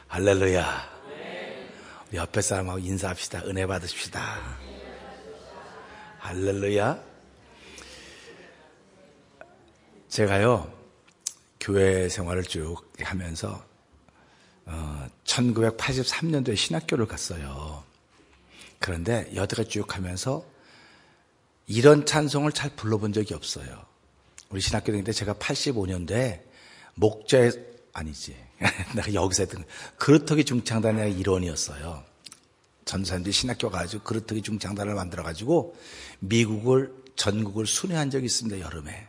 할렐루야. 우리 옆에 사람하고 인사합시다. 은혜 받으십시다. 할렐루야. 제가요, 교회 생활을 쭉 하면서 1983년도에 신학교를 갔어요. 그런데 여태가 쭉 하면서 이런 찬송을 잘 불러본 적이 없어요. 우리 신학교 다닐 때 제가 85년도에 목자의 아니지. 내가 여기서 했던 그루터기 중창단의 일원이었어요. 전사님들이 신학교 가지고 그루터기 중창단을 만들어가지고 미국을 전국을 순회한 적이 있습니다. 여름에.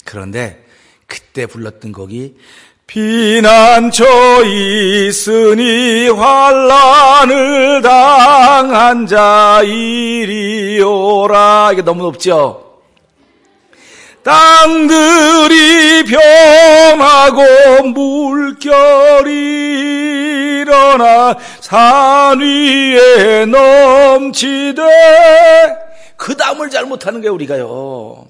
그런데 그때 불렀던 곡이 피난처 있으니 환난을 당한 자 이리 오라. 이게 너무 높죠? 땅들이 변하고 물결이 일어나 산 위에 넘치되 그 다음을 잘 못하는 거예요 우리가요.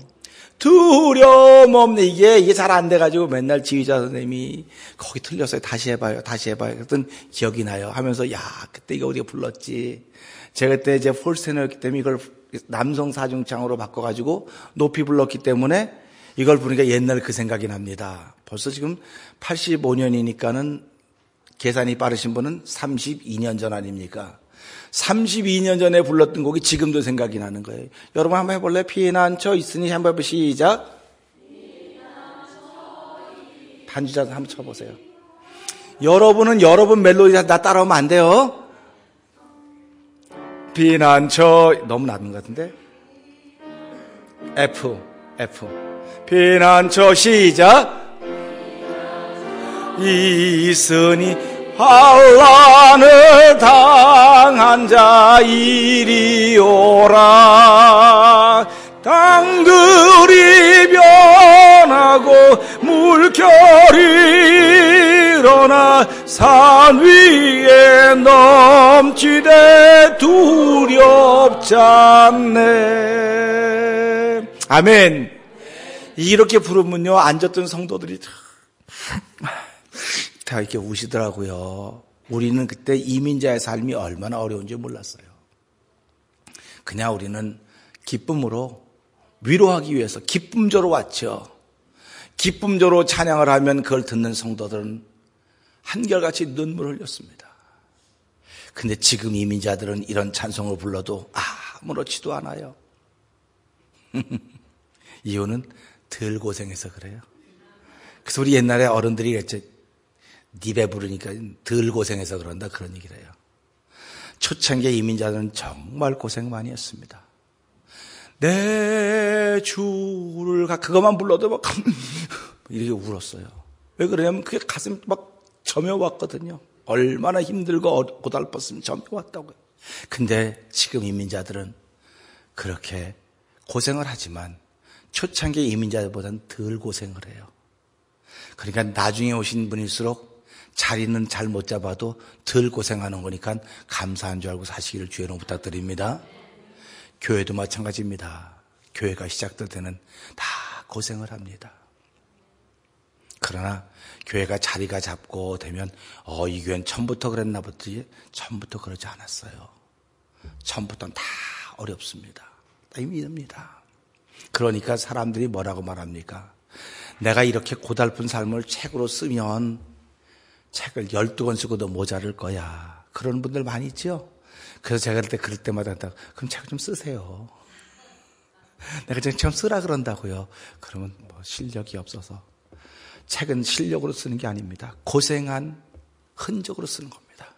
두려움 없네. 이게 잘 안 돼가지고 맨날 지휘자 선생님이 거기 틀렸어요. 다시 해봐요. 그랬더니 기억이 나요. 하면서 야 그때 이거 우리가 불렀지. 제가 그때 이제 폴스테너였기 때문에 이걸 남성 사중창으로 바꿔가지고 높이 불렀기 때문에 이걸 부르니까 옛날 그 생각이 납니다. 벌써 지금 85년이니까는 계산이 빠르신 분은 32년 전 아닙니까? 32년 전에 불렀던 곡이 지금도 생각이 나는 거예요. 여러분 한번 해볼래요? 피난처 있으니 한번 해보세요. 시작. 반주자도 한번 쳐보세요. 여러분은 여러분 멜로디 나 따라오면 안 돼요. 피난처 너무 낮은 것 같은데 F 피난처 시작. 있으니 환난을 당한 자 이리 오라. 땅들이 변하고 물결이 일어나 산 위에 넘치되 두렵지 않네. 아멘. 이렇게 부르면요 앉았던 성도들이 다 이렇게 우시더라고요. 우리는 그때 이민자의 삶이 얼마나 어려운지 몰랐어요. 그냥 우리는 기쁨으로 위로하기 위해서 기쁨조로 왔죠. 기쁨조로 찬양을 하면 그걸 듣는 성도들은 한결같이 눈물을 흘렸습니다. 근데 지금 이민자들은 이런 찬송을 불러도 아무렇지도 않아요. 이유는 덜 고생해서 그래요. 그래서 우리 옛날에 어른들이 그랬죠. 니배 부르니까 덜 고생해서 그런다 그런 얘기를 해요. 초창기 이민자들은 정말 고생 많이 했습니다. 내 주를 그것만 불러도 막 이렇게 울었어요. 왜 그러냐면 그게 가슴이 막 점여왔거든요. 얼마나 힘들고 고달팠으면 점여왔다고요. 근데 지금 이민자들은 그렇게 고생을 하지만 초창기 이민자들보다는 덜 고생을 해요. 그러니까 나중에 오신 분일수록 자리는 잘 못 잡아도 덜 고생하는 거니까 감사한 줄 알고 사시기를 주의 이름으로 부탁드립니다. 교회도 마찬가지입니다. 교회가 시작될 때는 다 고생을 합니다. 그러나 교회가 자리가 잡고 되면 이 교회는 처음부터 그랬나 보지. 처음부터 그러지 않았어요. 처음부터는 다 어렵습니다. 다 힘듭니다. 그러니까 사람들이 뭐라고 말합니까? 내가 이렇게 고달픈 삶을 책으로 쓰면 책을 12권 쓰고도 모자랄 거야. 그런 분들 많이 있죠? 그래서 제가 그럴 때마다 그럼 책을 좀 쓰세요. 내가 좀 쓰라 그런다고요. 그러면 뭐 실력이 없어서. 책은 실력으로 쓰는 게 아닙니다. 고생한 흔적으로 쓰는 겁니다.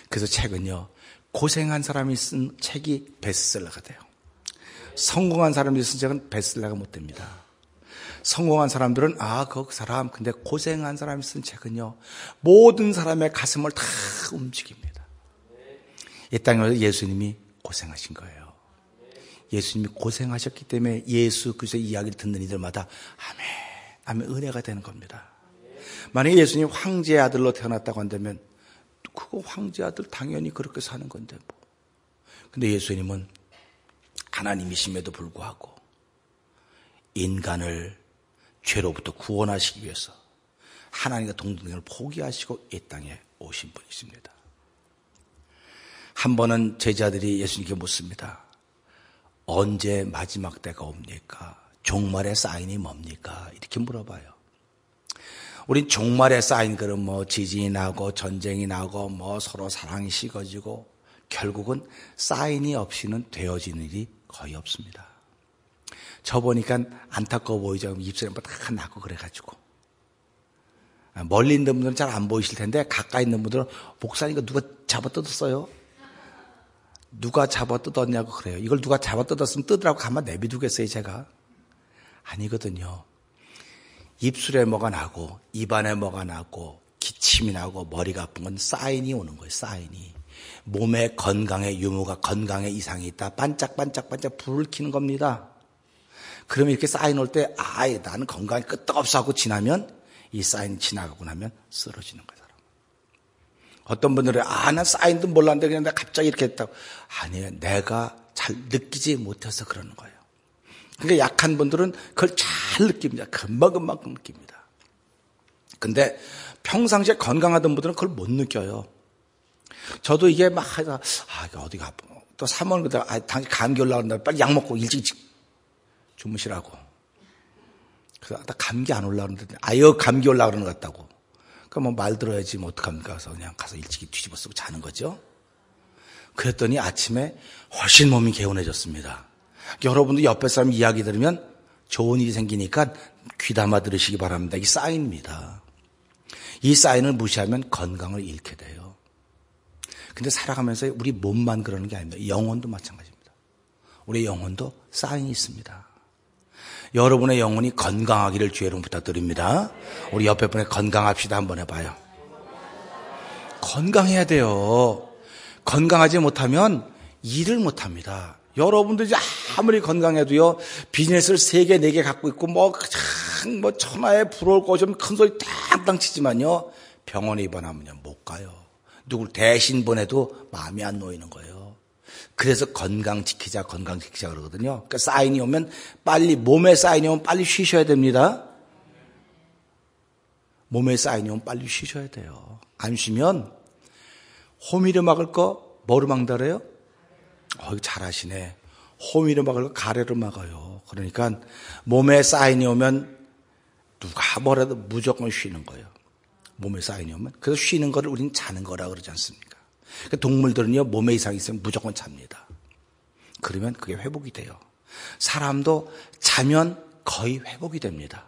그래서 책은요, 고생한 사람이 쓴 책이 베스트셀러가 돼요. 성공한 사람이 쓴 책은 베스트셀러가 못 됩니다. 성공한 사람들은 그 사람 근데 고생한 사람이 쓴 책은요 모든 사람의 가슴을 다 움직입니다. 이 땅에서 예수님이 고생하신 거예요. 예수님이 고생하셨기 때문에 예수 그리스도의 이야기를 듣는 이들마다 아멘 은혜가 되는 겁니다. 만약에 예수님이 황제의 아들로 태어났다고 한다면 그거 황제의 아들 당연히 그렇게 사는 건데 뭐. 근데 예수님은 하나님이심에도 불구하고 인간을 죄로부터 구원하시기 위해서 하나님과 동등을 포기하시고 이 땅에 오신 분이십니다. 한 번은 제자들이 예수님께 묻습니다. 언제 마지막 때가 옵니까? 종말의 사인이 뭡니까? 이렇게 물어봐요. 우린 종말의 사인, 그럼 뭐 지진이 나고 전쟁이 나고 뭐 서로 사랑이 식어지고 결국은 사인이 없이는 되어지는 일이 거의 없습니다. 저 보니까 안타까워 보이죠. 입술에 뭐 다 나고 그래가지고. 멀리 있는 분들은 잘 안 보이실 텐데 가까이 있는 분들은 목사님과 누가 잡아 뜯었어요? 누가 잡아 뜯었냐고 그래요. 이걸 누가 잡아 뜯었으면 뜯으라고 가만 내비두겠어요, 제가? 아니거든요. 입술에 뭐가 나고 입안에 뭐가 나고 기침이 나고 머리가 아픈 건 사인이 오는 거예요. 사인이. 몸의 건강에 유무가 건강에 이상이 있다. 반짝반짝반짝 불을 켜는 겁니다. 그러면 이렇게 사인 올 때 나는 건강이 끄떡없어 하고 지나면 이 사인이 지나가고 나면 쓰러지는 거예요. 어떤 분들은 난 사인도 몰랐는데 그냥 내가 갑자기 이렇게 했다고. 아니에요. 내가 잘 느끼지 못해서 그러는 거예요. 그러니까 약한 분들은 그걸 잘 느낍니다. 금방금방 느낍니다. 근데 평상시에 건강하던 분들은 그걸 못 느껴요. 저도 이게 막 어디가 아파. 또 3월 그때 당연히 감기 올라온다. 빨리 약 먹고 일찍 주무시라고. 그래서 나 감기 안 올라오는데 감기 올라오는 것 같다고. 그러니까 뭐 말 들어야지 뭐 어떡합니까? 그래서 그냥 가서 일찍 뒤집어 쓰고 자는 거죠. 그랬더니 아침에 훨씬 몸이 개운해졌습니다. 여러분도 옆에 사람 이야기 들으면 좋은 일이 생기니까 귀담아 들으시기 바랍니다. 이 사인입니다. 이 사인을 무시하면 건강을 잃게 돼요. 근데 살아가면서 우리 몸만 그러는 게 아닙니다. 영혼도 마찬가지입니다. 우리 영혼도 사인이 있습니다. 여러분의 영혼이 건강하기를 주의 이름 부탁드립니다. 우리 옆에 분에 건강합시다 한번 해봐요. 건강해야 돼요. 건강하지 못하면 일을 못합니다. 여러분들이 아무리 건강해도요, 비즈니스를 3개, 4개 갖고 있고, 뭐 천하에 부러울 거 좀 큰 소리 땅땅 치지만요, 병원에 입원하면 못 가요. 누굴 대신 보내도 마음이 안 놓이는 거예요. 그래서 건강 지키자 그러거든요. 그러니까 사인이 오면 몸에 사인이 오면 빨리 쉬셔야 됩니다. 몸에 사인이 오면 빨리 쉬셔야 돼요. 안 쉬면 호미를 막을 거 뭐로 막달아요? 잘하시네. 호미를 막을 거 가래로 막아요. 그러니까 몸에 사인이 오면 누가 뭐라도 무조건 쉬는 거예요. 몸에 사인이 오면. 그래서 쉬는 거를 우리는 자는 거라고 그러지 않습니까? 동물들은요, 몸에 이상이 있으면 무조건 잡니다. 그러면 그게 회복이 돼요. 사람도 자면 거의 회복이 됩니다.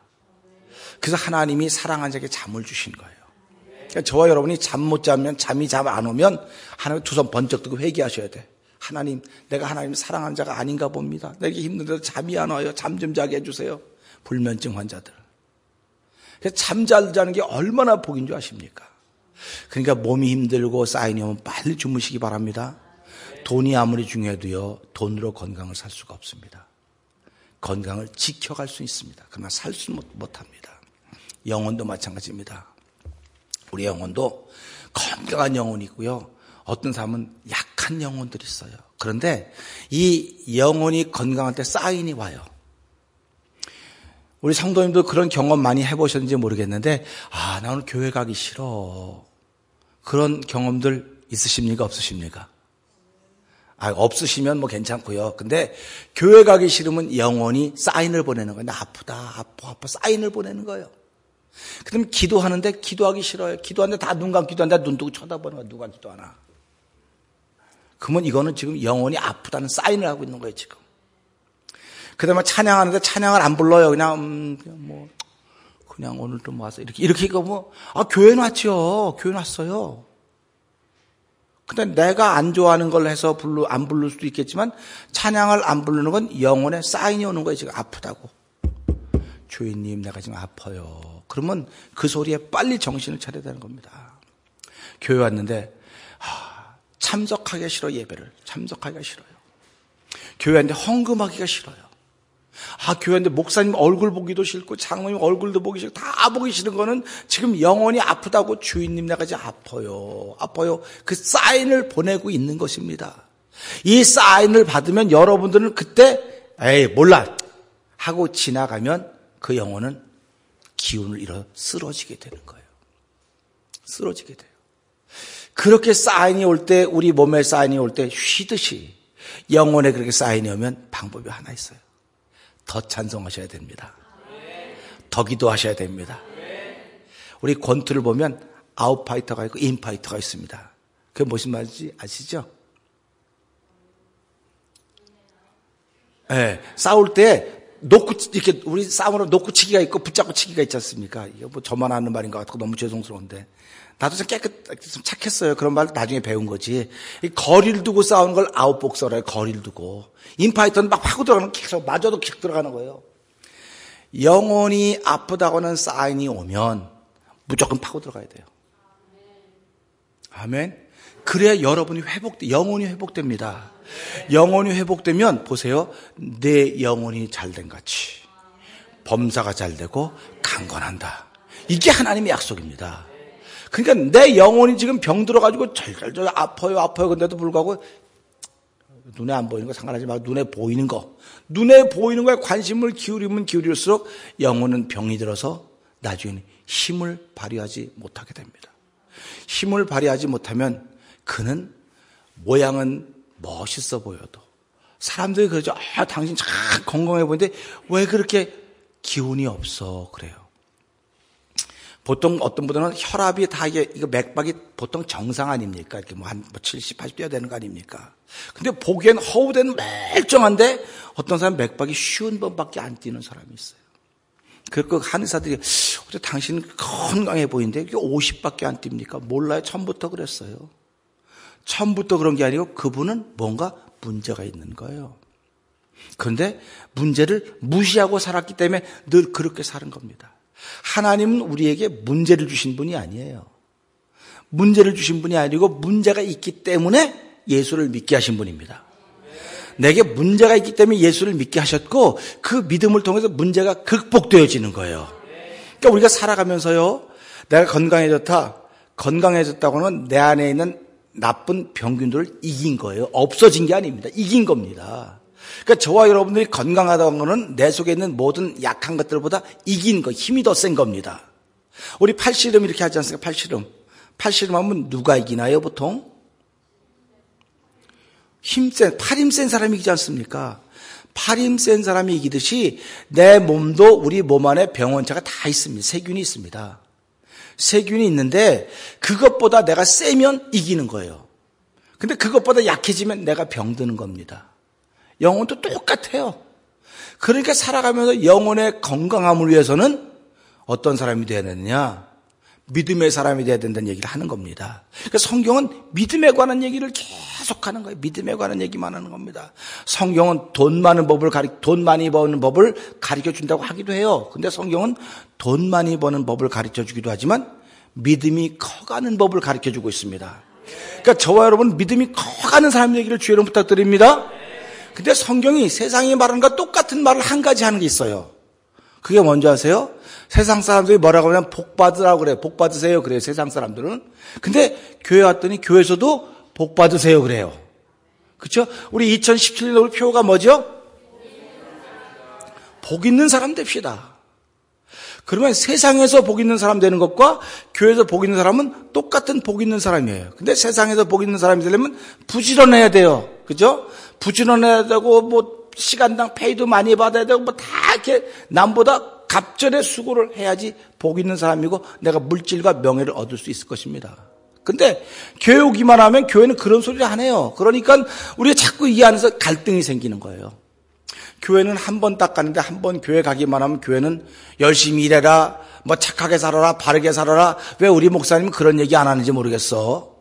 그래서 하나님이 사랑한 자에게 잠을 주신 거예요. 그러니까 저와 여러분이 잠 못 자면, 잠이 잠 안 오면 하나님 두 손 번쩍 들고 회개하셔야 돼. 하나님, 내가 하나님 사랑한 자가 아닌가 봅니다. 내게 힘든데도 잠이 안 와요. 잠 좀 자게 해주세요. 불면증 환자들. 그래서 잠 잘 자는 게 얼마나 복인 줄 아십니까? 그러니까 몸이 힘들고 사인이 오면 빨리 주무시기 바랍니다. 돈이 아무리 중요해도요, 돈으로 건강을 살 수가 없습니다. 건강을 지켜갈 수 있습니다. 그러나 살 수 못합니다. 영혼도 마찬가지입니다. 우리 영혼도 건강한 영혼이 있고요, 어떤 사람은 약한 영혼들이 있어요. 그런데 이 영혼이 건강할 때 사인이 와요. 우리 성도님도 그런 경험 많이 해보셨는지 모르겠는데, 나 오늘 교회 가기 싫어. 그런 경험들 있으십니까? 없으십니까? 없으시면 뭐 괜찮고요. 근데 교회 가기 싫으면 영혼이 사인을 보내는 거예요. 나 아프다, 아파 사인을 보내는 거예요. 그럼 기도하는데 기도하기 싫어요. 기도하는데 다 눈 감고 기도하는데 눈 뜨고 쳐다보는 거야. 누가 기도하나. 그러면 이거는 지금 영혼이 아프다는 사인을 하고 있는 거예요, 지금. 그 다음에 찬양하는데 찬양을 안 불러요. 그냥 오늘 좀 와서 이렇게 뭐, 교회는 왔죠. 교회는 왔어요. 근데 내가 안 좋아하는 걸 해서 안 부를 수도 있겠지만, 찬양을 안 부르는 건 영혼의 사인이 오는 거예요, 지금 아프다고. 주인님, 내가 지금 아파요. 그러면 그 소리에 빨리 정신을 차려야 되는 겁니다. 교회 왔는데, 참석하기가 싫어, 예배를. 참석하기가 싫어요. 교회 왔는데 헌금하기가 싫어요. 교회인데 목사님 얼굴 보기도 싫고 장로님 얼굴도 보기 싫고 다 보기 싫은 거는 지금 영혼이 아프다고 주인님 내가 이제 아파요. 그 사인을 보내고 있는 것입니다. 이 사인을 받으면 여러분들은 그때 몰라 하고 지나가면 그 영혼은 기운을 잃어 쓰러지게 되는 거예요. 쓰러지게 돼요. 그렇게 사인이 올 때, 우리 몸에 사인이 올 때 쉬듯이 영혼에 그렇게 사인이 오면 방법이 하나 있어요. 더 찬송하셔야 됩니다. 더 기도하셔야 됩니다. 우리 권투를 보면 아웃파이터가 있고 인파이터가 있습니다. 그게 무슨 말인지 아시죠? 네, 싸울 때 놓고 이렇게 우리 싸움으로 놓고 치기가 있고 붙잡고 치기가 있지 않습니까? 이거 뭐 저만 하는 말인 것 같고 너무 죄송스러운데 나도 좀 좀 착했어요. 그런 말 나중에 배운 거지. 이 거리를 두고 싸우는 걸 아웃복서라 해요. 거리를 두고. 인파이터는 막 파고 들어가는 킥, 맞아도 킥 들어가는 거예요. 영혼이 아프다고는 사인이 오면 무조건 파고 들어가야 돼요. 아멘. 그래야 여러분이 영혼이 회복됩니다. 영혼이 회복되면 보세요. 내 영혼이 잘된 같이 범사가 잘되고 강건한다. 이게 하나님의 약속입니다. 그러니까 내 영혼이 지금 병들어가지고 절절절 아파요. 근데도 불구하고 눈에 안 보이는 거 상관하지 말고 눈에 보이는 거에 관심을 기울이면 기울일수록 영혼은 병이 들어서 나중에는 힘을 발휘하지 못하게 됩니다. 힘을 발휘하지 못하면 그는 모양은 멋있어 보여도 사람들이 그러죠. 당신 참 건강해 보이는데 왜 그렇게 기운이 없어 그래요. 보통 어떤 분들은 혈압이 다 이거 맥박이 보통 정상 아닙니까? 이렇게 한 70, 80 뛰어야 되는 거 아닙니까? 근데 보기엔 허우대는 멀쩡한데 어떤 사람 맥박이 50번밖에 안 뛰는 사람이 있어요. 그 한의사들이 어째 당신은 건강해 보이는데 이게 50밖에 안 뜁니까? 몰라요. 처음부터 그랬어요. 처음부터 그런 게 아니고 그분은 뭔가 문제가 있는 거예요. 그런데 문제를 무시하고 살았기 때문에 늘 그렇게 사는 겁니다. 하나님은 우리에게 문제를 주신 분이 아니에요. 문제를 주신 분이 아니고 문제가 있기 때문에 예수를 믿게 하신 분입니다. 내게 문제가 있기 때문에 예수를 믿게 하셨고 그 믿음을 통해서 문제가 극복되어지는 거예요. 그러니까 우리가 살아가면서요. 내가 건강해졌다고는 내 안에 있는 나쁜 병균들을 이긴 거예요. 없어진 게 아닙니다. 이긴 겁니다. 그러니까 저와 여러분들이 건강하다는 것은 내 속에 있는 모든 약한 것들보다 이긴 거, 힘이 더 센 겁니다. 우리 팔씨름 이렇게 하지 않습니까? 팔씨름 하면 누가 이기나요, 보통? 팔 힘 센 사람이 이기지 않습니까? 팔 힘 센 사람이 이기듯이 내 몸도 우리 몸 안에 병원체가 다 있습니다. 세균이 있습니다. 세균이 있는데 그것보다 내가 세면 이기는 거예요. 근데 그것보다 약해지면 내가 병드는 겁니다. 영혼도 똑같아요. 그러니까 살아가면서 영혼의 건강함을 위해서는 어떤 사람이 되어야 되느냐? 믿음의 사람이 되어야 된다는 얘기를 하는 겁니다. 그러니까 성경은 믿음에 관한 얘기를 계속하는 거예요. 믿음에 관한 얘기만 하는 겁니다. 성경은 돈 많이 버는 법을 가르쳐 준다고 하기도 해요. 근데 성경은 돈 많이 버는 법을 가르쳐 주기도 하지만 믿음이 커가는 법을 가르쳐 주고 있습니다. 그러니까 저와 여러분 믿음이 커가는 사람 얘기를 주의 이름 부탁드립니다. 근데 성경이 세상이 말하는 것과 똑같은 말을 한 가지 하는 게 있어요. 그게 뭔지 아세요? 세상 사람들이 뭐라고 하냐면 복 받으라고 그래요. 복 받으세요 그래요. 세상 사람들은. 근데 교회 왔더니 교회에서도 복 받으세요 그래요. 그렇죠? 우리 2017년 우리 표가 뭐죠? 복 있는 사람 됩시다. 그러면 세상에서 복 있는 사람 되는 것과 교회에서 복 있는 사람은 똑같은 복 있는 사람이에요. 근데 세상에서 복 있는 사람이 되려면 부지런해야 돼요. 그죠? 부지런해야 되고, 시간당 페이도 많이 받아야 되고, 다 이렇게 남보다 갑절의 수고를 해야지 복 있는 사람이고, 내가 물질과 명예를 얻을 수 있을 것입니다. 근데 교회 오기만 하면 교회는 그런 소리를 안 해요. 그러니까 우리가 자꾸 이 안에서 갈등이 생기는 거예요. 교회는 한 번 딱 가는데 한 번 교회 가기만 하면 교회는 열심히 일해라, 착하게 살아라, 바르게 살아라. 왜 우리 목사님은 그런 얘기 안 하는지 모르겠어.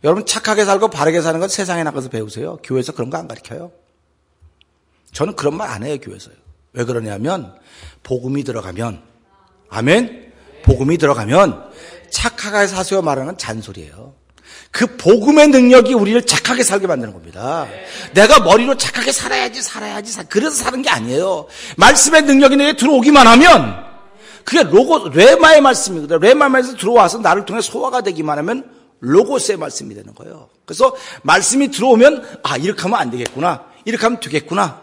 여러분 착하게 살고 바르게 사는 건 세상에 나가서 배우세요. 교회에서 그런 거 안 가르쳐요. 저는 그런 말 안 해요, 교회에서요. 왜 그러냐면 복음이 들어가면, 아멘? 복음이 들어가면 착하게 사세요 말하는 건 잔소리예요. 그 복음의 능력이 우리를 착하게 살게 만드는 겁니다. 내가 머리로 착하게 살아야지 그래서 사는 게 아니에요. 말씀의 능력이 내게 들어오기만 하면 그게 레마의 말씀이거든요. 레마의 말씀에서 들어와서 나를 통해 소화가 되기만 하면 로고스의 말씀이 되는 거예요. 그래서 말씀이 들어오면 이렇게 하면 안 되겠구나, 이렇게 하면 되겠구나,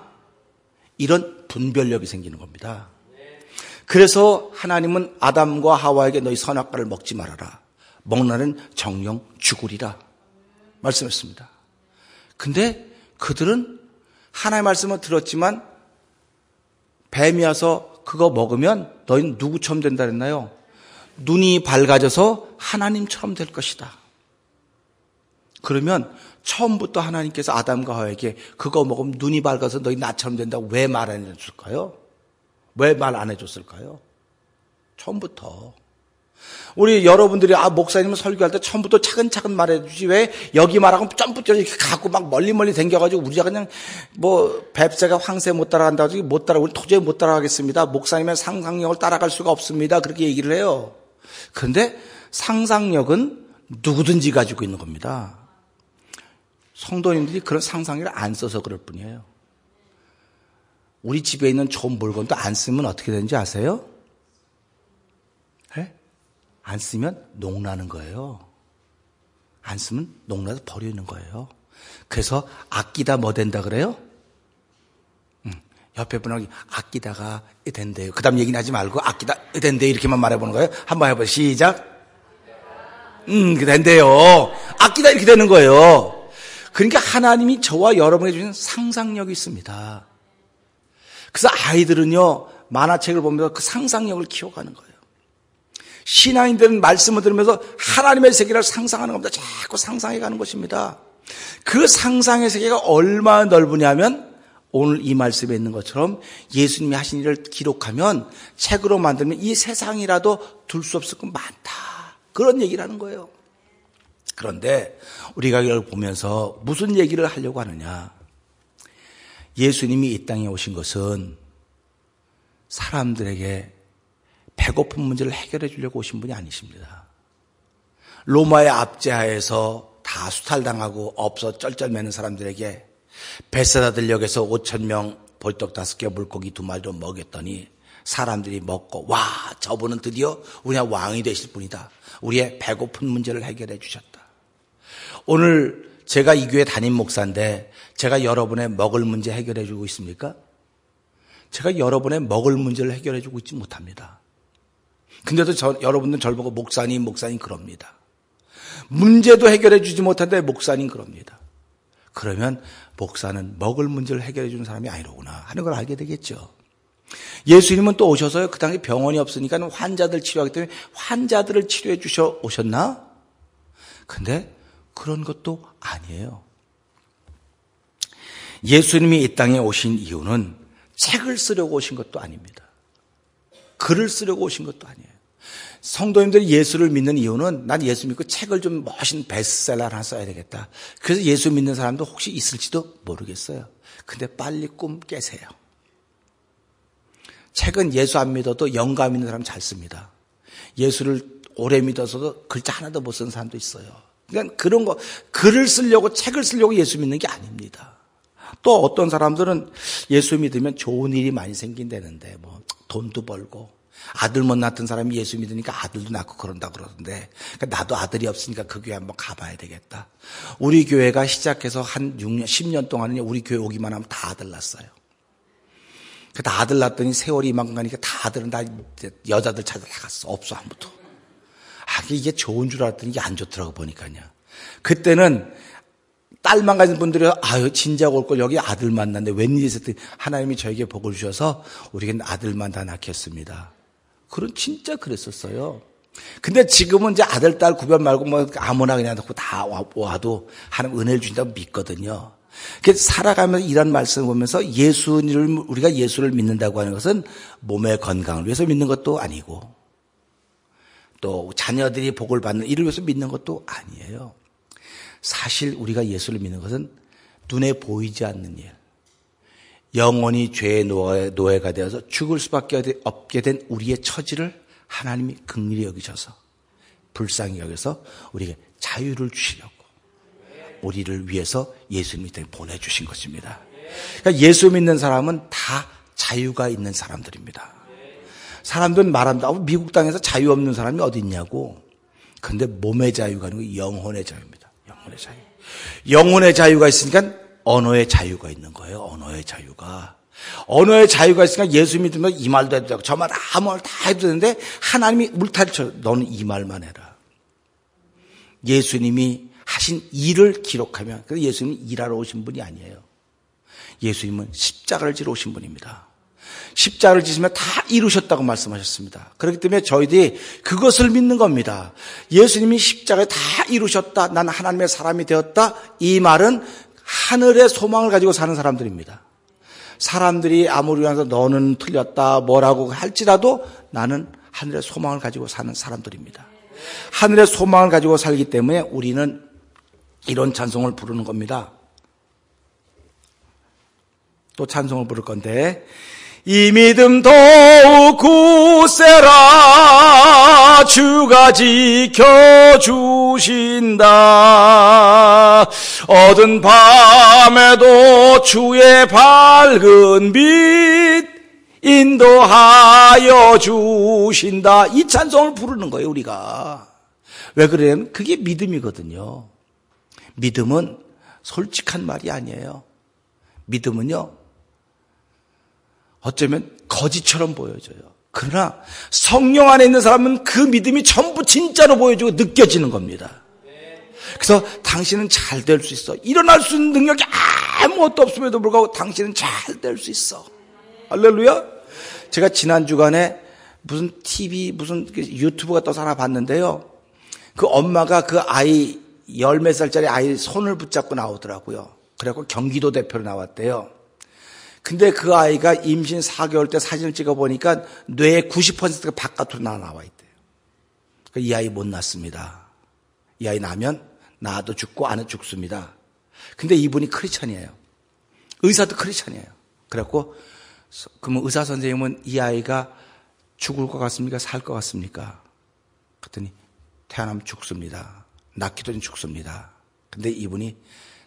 이런 분별력이 생기는 겁니다. 그래서 하나님은 아담과 하와에게 너희 선악과를 먹지 말아라. 먹나는 정령 죽으리라 말씀했습니다. 근데 그들은 하나님의 말씀을 들었지만 뱀이 와서 그거 먹으면 너희는 누구처럼 된다 그랬나요? 눈이 밝아져서 하나님처럼 될 것이다. 그러면 처음부터 하나님께서 아담과 하와에게 그거 먹으면 눈이 밝아서 너희 나처럼 된다고 왜 말 안 해줬을까요? 왜 말 안 해줬을까요? 처음부터. 우리 여러분들이 목사님은 설교할 때 처음부터 차근차근 말해주지 왜 여기 말하고 점프 뛰어 이렇게 갖고 막 멀리 댕겨가지고 우리가 그냥 뱁새가 황새 못 따라간다고 못 따라 우리 도저히 못 따라가겠습니다. 목사님의 상상력을 따라갈 수가 없습니다. 그렇게 얘기를 해요. 그런데 상상력은 누구든지 가지고 있는 겁니다. 성도님들이 그런 상상력을 안 써서 그럴 뿐이에요. 우리 집에 있는 좋은 물건도 안 쓰면 어떻게 되는지 아세요? 네? 안 쓰면 녹나는 거예요. 안 쓰면 녹나서 버리는 거예요. 그래서 아끼다 뭐 된다 그래요? 옆에 분하고 아끼다가 된대요. 그 다음 얘기는 하지 말고 아끼다 된대요. 이렇게만 말해보는 거예요. 한번 해보세요. 시작. 된대요. 아끼다 이렇게 되는 거예요. 그러니까 하나님이 저와 여러분에게 주신 상상력이 있습니다. 그래서 아이들은요, 만화책을 보면서 그 상상력을 키워가는 거예요. 신앙인들은 말씀을 들으면서 하나님의 세계를 상상하는 겁니다. 자꾸 상상해가는 것입니다. 그 상상의 세계가 얼마나 넓으냐면 오늘 이 말씀에 있는 것처럼 예수님이 하신 일을 기록하면 책으로 만들면 이 세상이라도 둘 수 없을 것 많다. 그런 얘기를 하는 거예요. 그런데 우리가 이걸 보면서 무슨 얘기를 하려고 하느냐. 예수님이 이 땅에 오신 것은 사람들에게 배고픈 문제를 해결해 주려고 오신 분이 아니십니다. 로마의 압제하에서 다 수탈당하고 없어 쩔쩔매는 사람들에게 벳세다 들역에서 5,000명 벌떡 5개 물고기 2마리로 먹였더니 사람들이 먹고 와 저분은 드디어 우리의 왕이 되실 분이다. 우리의 배고픈 문제를 해결해 주셨다. 오늘 제가 이 교회 담임 목사인데 제가 여러분의 먹을 문제 해결해 주고 있습니까? 제가 여러분의 먹을 문제를 해결해 주고 있지 못합니다. 근데도 여러분들은 저를 보고 목사님 그럽니다. 문제도 해결해 주지 못한데 목사님 그럽니다. 그러면 목사는 먹을 문제를 해결해 주는 사람이 아니로구나 하는 걸 알게 되겠죠. 예수님은 또 오셔서요. 그 당시 병원이 없으니까 환자들 치료하기 때문에 환자들을 치료해 주셔 오셨나? 근데 그런 것도 아니에요. 예수님이 이 땅에 오신 이유는 책을 쓰려고 오신 것도 아닙니다. 글을 쓰려고 오신 것도 아니에요. 성도님들이 예수를 믿는 이유는 난 예수 믿고 책을 좀 멋진 베스트셀러 하나 써야 되겠다. 그래서 예수 믿는 사람도 혹시 있을지도 모르겠어요. 근데 빨리 꿈 깨세요. 책은 예수 안 믿어도 영감 있는 사람 잘 씁니다. 예수를 오래 믿어서도 글자 하나도 못 쓰는 사람도 있어요. 그러니까 그런 거, 글을 쓰려고, 책을 쓰려고 예수 믿는 게 아닙니다. 또 어떤 사람들은 예수 믿으면 좋은 일이 많이 생긴다는데, 돈도 벌고, 아들 못 낳던 사람이 예수 믿으니까 아들도 낳고 그런다 그러던데, 그러니까 나도 아들이 없으니까 그 교회 한번 가봐야 되겠다. 우리 교회가 시작해서 한 6년, 10년 동안은 우리 교회 오기만 하면 다 아들 낳았어요. 다 아들 낳았더니 세월이 이만큼 가니까 다 아들은 다 여자들 찾아 나갔어. 없어, 아무도. 이게 좋은 줄 알았더니 이게 안 좋더라고 보니까요. 그때는 딸만 가진 분들이 진작 올 걸 여기 아들 만났는데 웬일이 있었더니 하나님이 저에게 복을 주셔서 우리에겐 아들만 다 낳겠습니다. 진짜 그랬었어요. 근데 지금은 이제 아들, 딸 구별 말고 아무나 그냥 놓고 다 와도 하나님 은혜를 주신다고 믿거든요. 그래서 살아가면서 이런 말씀을 보면서 우리가 예수를 믿는다고 하는 것은 몸의 건강을 위해서 믿는 것도 아니고 또 자녀들이 복을 받는 이를 위해서 믿는 것도 아니에요. 사실 우리가 예수를 믿는 것은 눈에 보이지 않는 일, 영원히 죄의 노예가 되어서 죽을 수밖에 없게 된 우리의 처지를 하나님이 긍휼히 여기셔서 불쌍히 여겨서 우리에게 자유를 주시려고 우리를 위해서 예수님이 보내주신 것입니다. 그러니까 예수 믿는 사람은 다 자유가 있는 사람들입니다. 사람들은 말한다. 미국 땅에서 자유 없는 사람이 어디 있냐고. 그런데 몸의 자유가 아니고 영혼의 자유입니다. 영혼의 자유. 영혼의 자유가 있으니까 언어의 자유가 있는 거예요. 언어의 자유가. 언어의 자유가 있으니까 예수 믿으면 이 말도 해도 되고 저 말 아무 말 다 해도 되는데 하나님이 울타리쳐 너는 이 말만 해라. 예수님이 하신 일을 기록하면, 그래서 예수님은 일하러 오신 분이 아니에요. 예수님은 십자가를 지러 오신 분입니다. 십자가를 지시면 다 이루셨다고 말씀하셨습니다. 그렇기 때문에 저희들이 그것을 믿는 겁니다. 예수님이 십자가에 다 이루셨다, 나는 하나님의 사람이 되었다, 이 말은 하늘의 소망을 가지고 사는 사람들입니다. 사람들이 아무리 와서 너는 틀렸다 뭐라고 할지라도 나는 하늘의 소망을 가지고 사는 사람들입니다. 하늘의 소망을 가지고 살기 때문에 우리는 이런 찬송을 부르는 겁니다. 또 찬송을 부를 건데, 이 믿음 더욱 굳세라 주가 지켜주신다. 어두운 밤에도 주의 밝은 빛 인도하여 주신다. 이 찬송을 부르는 거예요, 우리가. 왜 그래요? 그게 믿음이거든요. 믿음은 솔직한 말이 아니에요. 믿음은요, 어쩌면 거짓처럼 보여져요. 그러나 성령 안에 있는 사람은 그 믿음이 전부 진짜로 보여지고 느껴지는 겁니다. 그래서 당신은 잘 될 수 있어. 일어날 수 있는 능력이 아무것도 없음에도 불구하고 당신은 잘 될 수 있어. 할렐루야. 제가 지난 주간에 무슨 TV, 무슨 유튜브가 떠서 하나 봤는데요. 그 엄마가 그 아이, 10몇 살짜리 아이 손을 붙잡고 나오더라고요. 그래갖고 경기도 대표로 나왔대요. 근데 그 아이가 임신 4개월 때 사진을 찍어보니까 뇌의 90%가 바깥으로 나와 있대요. 이 아이 못 낳습니다. 이 아이 낳으면 나도 죽고 아는 죽습니다. 근데 이분이 크리스찬이에요. 의사도 크리스찬이에요. 그래갖고 그러면 의사 선생님은 이 아이가 죽을 것 같습니까? 살 것 같습니까? 그랬더니 태어나면 죽습니다. 낳기도 전 죽습니다. 근데 이분이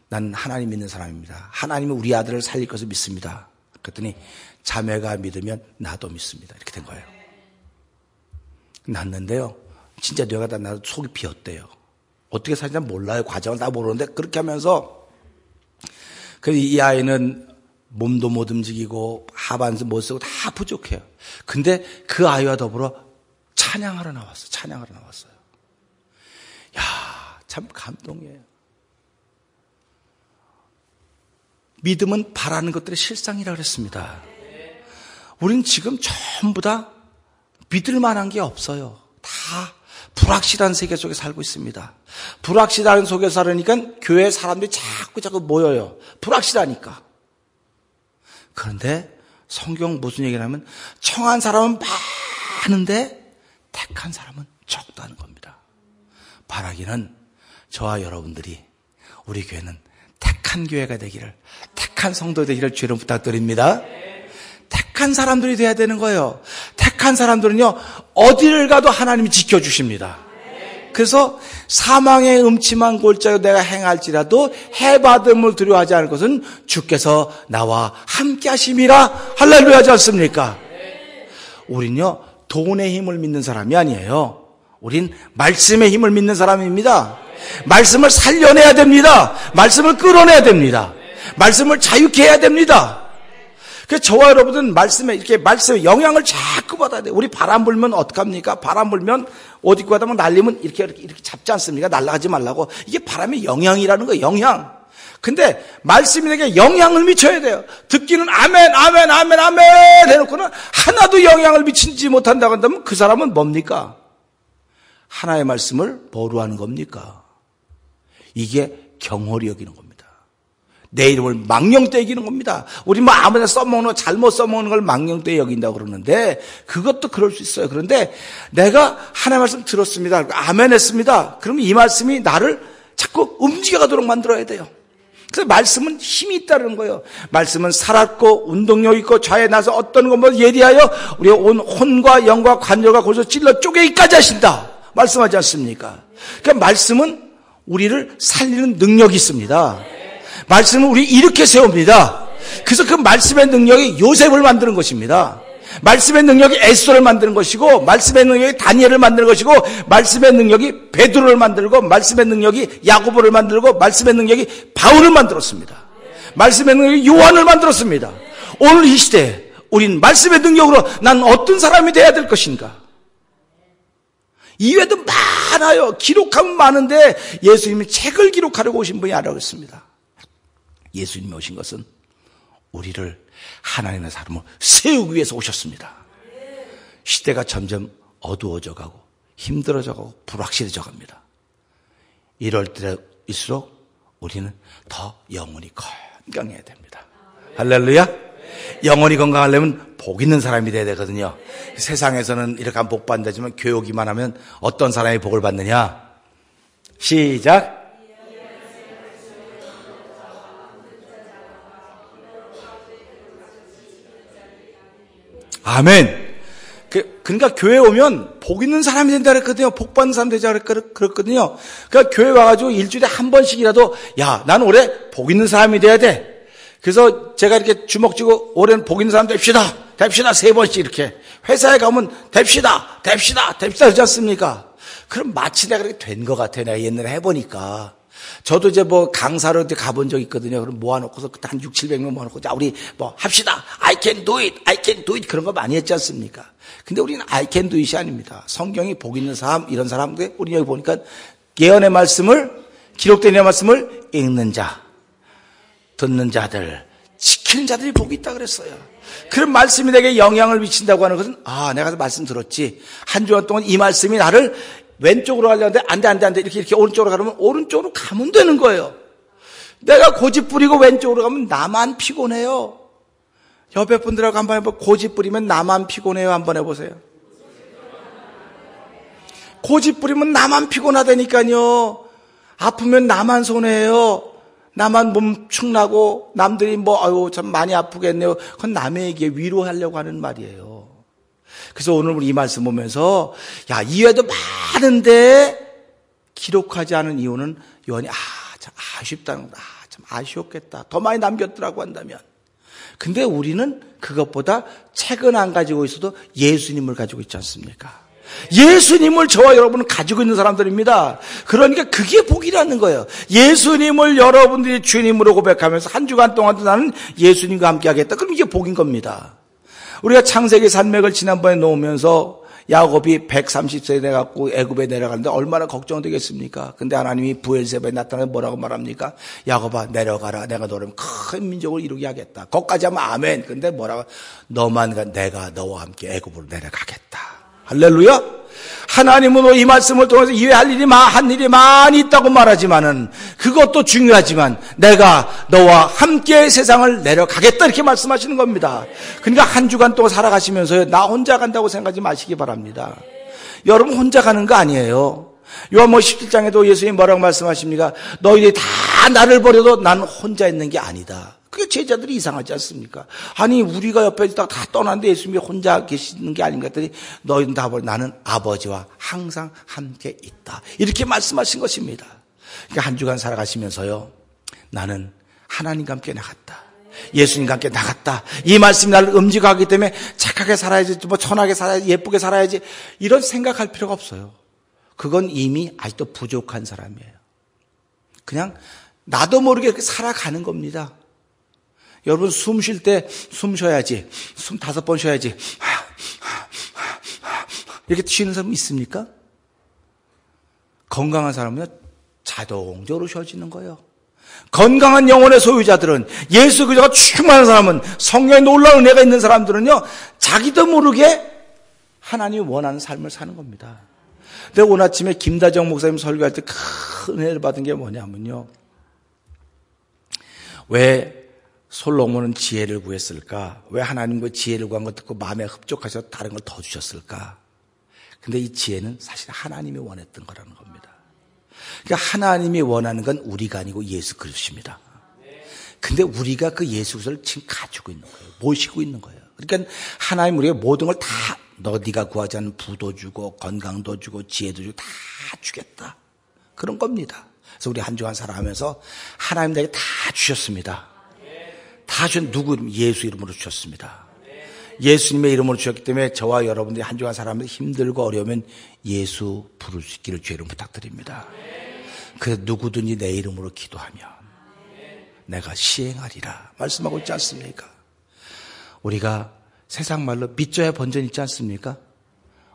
난 하나님 믿는 사람입니다. 하나님은 우리 아들을 살릴 것을 믿습니다. 그랬더니 자매가 믿으면 나도 믿습니다. 이렇게 된 거예요. 낳는데요, 진짜 뇌가 다 나도 속이 비었대요. 어떻게 사는지 몰라요. 과정을 다 모르는데 그렇게 하면서 그래서 이 아이는 몸도 못 움직이고 하반신 못 쓰고 다 부족해요. 근데 그 아이와 더불어 찬양하러 나왔어요. 찬양하러 나왔어요. 야, 참 감동이에요. 믿음은 바라는 것들의 실상이라고 그랬습니다. 우린 지금 전부 다 믿을 만한 게 없어요. 다 불확실한 세계 속에 살고 있습니다. 불확실한 속에 살으니까 교회 사람들이 자꾸 모여요. 불확실하니까. 그런데 성경 무슨 얘기를 하면 청한 사람은 많은데 택한 사람은 적다는 겁니다. 바라기는 저와 여러분들이 우리 교회는 택한 교회가 되기를, 택한 성도 되기를 주로 부탁드립니다. 택한 사람들이 돼야 되는 거예요. 택한 사람들은요, 어디를 가도 하나님이 지켜주십니다. 그래서 사망의 음침한 골짜기로 내가 행할지라도 해받음을 두려워하지 않을 것은 주께서 나와 함께 하심이라. 할렐루야 하지 않습니까? 우린요, 돈의 힘을 믿는 사람이 아니에요. 우린 말씀의 힘을 믿는 사람입니다. 말씀을 살려내야 됩니다. 말씀을 끌어내야 됩니다. 말씀을 자유케 해야 됩니다. 그래서 저와 여러분은 말씀의 영향을 자꾸 받아야 돼요. 우리 바람 불면 어떡합니까? 바람 불면 어디 가다 막 날리면 이렇게 잡지 않습니까? 날아가지 말라고. 이게 바람의 영향이라는 거예요. 영향. 근데 말씀이 내게 영향을 미쳐야 돼요. 듣기는 아멘, 아멘, 아멘, 아멘 해놓고는 하나도 영향을 미치지 못한다고 한다면 그 사람은 뭡니까? 하나의 말씀을 뭐로 하는 겁니까? 이게 경홀히 여기는 겁니다. 내 이름을 망령되이 여기는 겁니다. 우리 뭐 아무나 써먹는 거, 잘못 써먹는 걸 망령되이 여긴다고 그러는데 그것도 그럴 수 있어요. 그런데 내가 하나의 말씀 들었습니다. 아멘 했습니다. 그러면 이 말씀이 나를 자꾸 움직여가도록 만들어야 돼요. 그래서 말씀은 힘이 있다는 거예요. 말씀은 살았고 운동력 있고 좌에 나서 어떤 것보다 예리하여 우리의 온 혼과 영과 관절과 골수 찔러 쪼개기까지 하신다. 말씀하지 않습니까? 그러니까 말씀은 우리를 살리는 능력이 있습니다. 말씀은 우리 일으켜 세웁니다. 그래서 그 말씀의 능력이 요셉을 만드는 것입니다. 말씀의 능력이 에스더를 만드는 것이고, 말씀의 능력이 다니엘을 만드는 것이고, 말씀의 능력이 베드로를 만들고, 말씀의 능력이 야고보를 만들고, 말씀의 능력이 바울을 만들었습니다. 말씀의 능력이 요한을 만들었습니다. 오늘 이 시대에 우린 말씀의 능력으로 난 어떤 사람이 돼야 될 것인가? 이외에도 많아요. 기록하면 많은데 예수님이 책을 기록하려고 오신 분이 아니라고 했습니다. 예수님이 오신 것은 우리를 하나님의 사람을 세우기 위해서 오셨습니다. 시대가 점점 어두워져 가고 힘들어져 가고 불확실해져 갑니다. 이럴 때일수록 우리는 더 영혼이 건강해야 됩니다. 할렐루야. 영혼이 건강하려면 복 있는 사람이 돼야 되거든요. 세상에서는 이렇게 하면 복 받는다지만 교육이만 하면 어떤 사람이 복을 받느냐? 시작. 아멘. 그러니까 교회 오면 복 있는 사람이 된다 그랬거든요. 복 받는 사람 되자 그랬거든요. 그러니까 교회 와가지고 일주일에 한 번씩이라도 야, 난 올해 복 있는 사람이 돼야 돼. 그래서 제가 이렇게 주먹 쥐고 올해는 복 있는 사람 됩시다. 3번씩 이렇게. 회사에 가면 됩시다. 그러지 않습니까? 그럼 마치 내가 그렇게 된 것 같아요. 내가 옛날에 해보니까. 저도 이제 뭐 강사로 가본 적 있거든요. 그럼 모아놓고서 그때 한 600-700명 모아놓고 자, 우리 뭐 합시다. I can do it. 그런 거 많이 했지 않습니까? 근데 우리는 I can do it이 아닙니다. 성경이 복 있는 사람, 이런 사람들, 우리 여기 보니까 예언의 말씀을, 기록된 예언의 말씀을 읽는 자, 듣는 자들, 지키는 자들이 복이 있다 그랬어요. 그런 말씀이 내게 영향을 미친다고 하는 것은 내가 말씀 들었지. 한 주간 동안 이 말씀이 나를 왼쪽으로 가려는데 안 돼. 이렇게 오른쪽으로 가려면 오른쪽으로 가면 되는 거예요. 내가 고집 부리고 왼쪽으로 가면 나만 피곤해요. 옆에 분들하고 한번 해봐. 고집 부리면 나만 피곤해요. 한번 해보세요. 고집 부리면 나만 피곤하다니까요. 아프면 나만 손해요. 나만 몸 축나고 남들이 참 많이 아프겠네요. 그건 남에게 위로하려고 하는 말이에요. 그래서 오늘 우리 이 말씀 보면서 이외에도 많은데 기록하지 않은 이유는 요한이 참 아쉽다는 거다. 참 아쉬웠겠다. 더 많이 남겼더라고 한다면. 근데 우리는 그것보다 책은 안 가지고 있어도 예수님을 가지고 있지 않습니까? 예수님을 저와 여러분은 가지고 있는 사람들입니다. 그러니까 그게 복이라는 거예요. 예수님을 여러분들이 주님으로 고백하면서 한 주간 동안도 나는 예수님과 함께 하겠다. 그럼 이게 복인 겁니다. 우리가 창세기 산맥을 지난번에 놓으면서 야곱이 130세 돼갖고 애굽에 내려가는데 얼마나 걱정되겠습니까? 근데 하나님이 부엘세바에 나타나서 뭐라고 말합니까? 야곱아 내려가라. 내가 너를 큰 민족을 이루게 하겠다. 거기까지 하면 아멘. 근데 뭐라고? 너만 가 내가 너와 함께 애굽으로 내려가겠다. 할렐루야. 하나님은 이 말씀을 통해서 이외할 일이 한 일이 많이 있다고 말하지만은 그것도 중요하지만 내가 너와 함께 세상을 내려가겠다 이렇게 말씀하시는 겁니다. 그러니까 한 주간 동안 살아가시면서 나 혼자 간다고 생각하지 마시기 바랍니다. 여러분 혼자 가는 거 아니에요. 요한복음 17장에도 예수님이 뭐라고 말씀하십니까? 너희들이 다 나를 버려도 나는 혼자 있는 게 아니다. 그게 제자들이 이상하지 않습니까? 아니 우리가 옆에 있다가 다 떠났는데 예수님이 혼자 계시는 게 아닌가 했더니 너희는 다 버려 나는 아버지와 항상 함께 있다. 이렇게 말씀하신 것입니다. 그러니까 한 주간 살아가시면서요. 나는 하나님과 함께 나갔다. 예수님과 함께 나갔다. 이 말씀이 나를 움직여가기 때문에 착하게 살아야지, 천하게 살아야지, 예쁘게 살아야지 이런 생각할 필요가 없어요. 그건 이미 아직도 부족한 사람이에요. 그냥 나도 모르게 이렇게 살아가는 겁니다. 여러분 숨 쉴 때 숨 쉬어야지. 숨 5번 쉬어야지. 이렇게 쉬는 사람 있습니까? 건강한 사람은 자동적으로 쉬어지는 거예요. 건강한 영혼의 소유자들은 예수 그리스도가 충만한 사람은 성령의 놀라운 은혜가 있는 사람들은요. 자기도 모르게 하나님이 원하는 삶을 사는 겁니다. 근데 오늘 아침에 김다정 목사님 설교할 때 큰 은혜를 받은 게 뭐냐면요. 왜 솔로몬은 지혜를 구했을까? 왜 하나님과 지혜를 구한 것 듣고 마음에 흡족하셔서 다른 걸 더 주셨을까? 근데 이 지혜는 사실 하나님이 원했던 거라는 겁니다. 그러니까 하나님이 원하는 건 우리가 아니고 예수 그리스도입니다. 근데 우리가 그 예수 그리스도를 지금 가지고 있는 거예요. 모시고 있는 거예요. 그러니까 하나님 우리가 모든 걸 다 네가 구하지 않는 부도 주고 건강도 주고 지혜도 주고 다 주겠다. 그런 겁니다. 그래서 우리 한 주간 살아가면서 하나님 나에게 다 주셨습니다. 다 주신 누구 이름? 예수 이름으로 주셨습니다. 예수님의 이름으로 주셨기 때문에 저와 여러분들이 한 주간 살아가면서 힘들고 어려우면 예수 부를 수 있기를 주의 이름 부탁드립니다. 그래서 누구든지 내 이름으로 기도하면 내가 시행하리라 말씀하고 있지 않습니까? 우리가 세상 말로 믿져야 번전 있지 않습니까?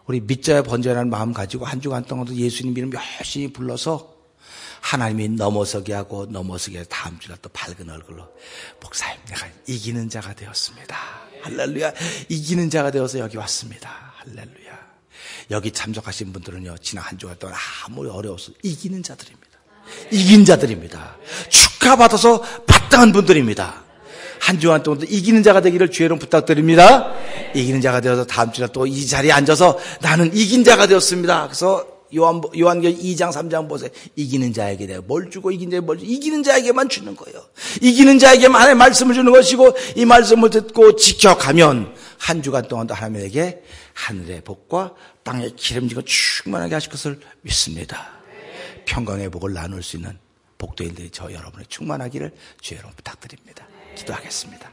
우리 믿져야 번전이라는 마음 가지고 한 주간 동안도 예수님 이름 열심히 불러서 하나님이 넘어서게 하고 넘어서게 해서 다음 주날 또 밝은 얼굴로 목사님 내가 이기는 자가 되었습니다. 할렐루야. 이기는 자가 되어서 여기 왔습니다. 할렐루야. 여기 참석하신 분들은요 지난 한 주간 동안 아무리 어려워서 이기는 자들입니다. 이긴 자들입니다. 축하받아서 마땅한 분들입니다. 한 주간 동안도 이기는 자가 되기를 주의 이름 부탁드립니다. 이기는 자가 되어서 다음 주에 또 이 자리에 앉아서 나는 이긴 자가 되었습니다. 그래서 요한계시록 2장 3장 보세요. 이기는 자에게 내가 뭘 주고 이긴 자에게 뭘 주고 이기는 자에게만 주는 거예요. 이기는 자에게만 하나님의 말씀을 주는 것이고 이 말씀을 듣고 지켜가면 한 주간 동안도 하나님에게 하늘의 복과 땅의 기름지고 충만하게 하실 것을 믿습니다. 평강의 복을 나눌 수 있는 복도인들이 저 여러분의 충만하기를 주의 이름으로 부탁드립니다. 기도하겠습니다.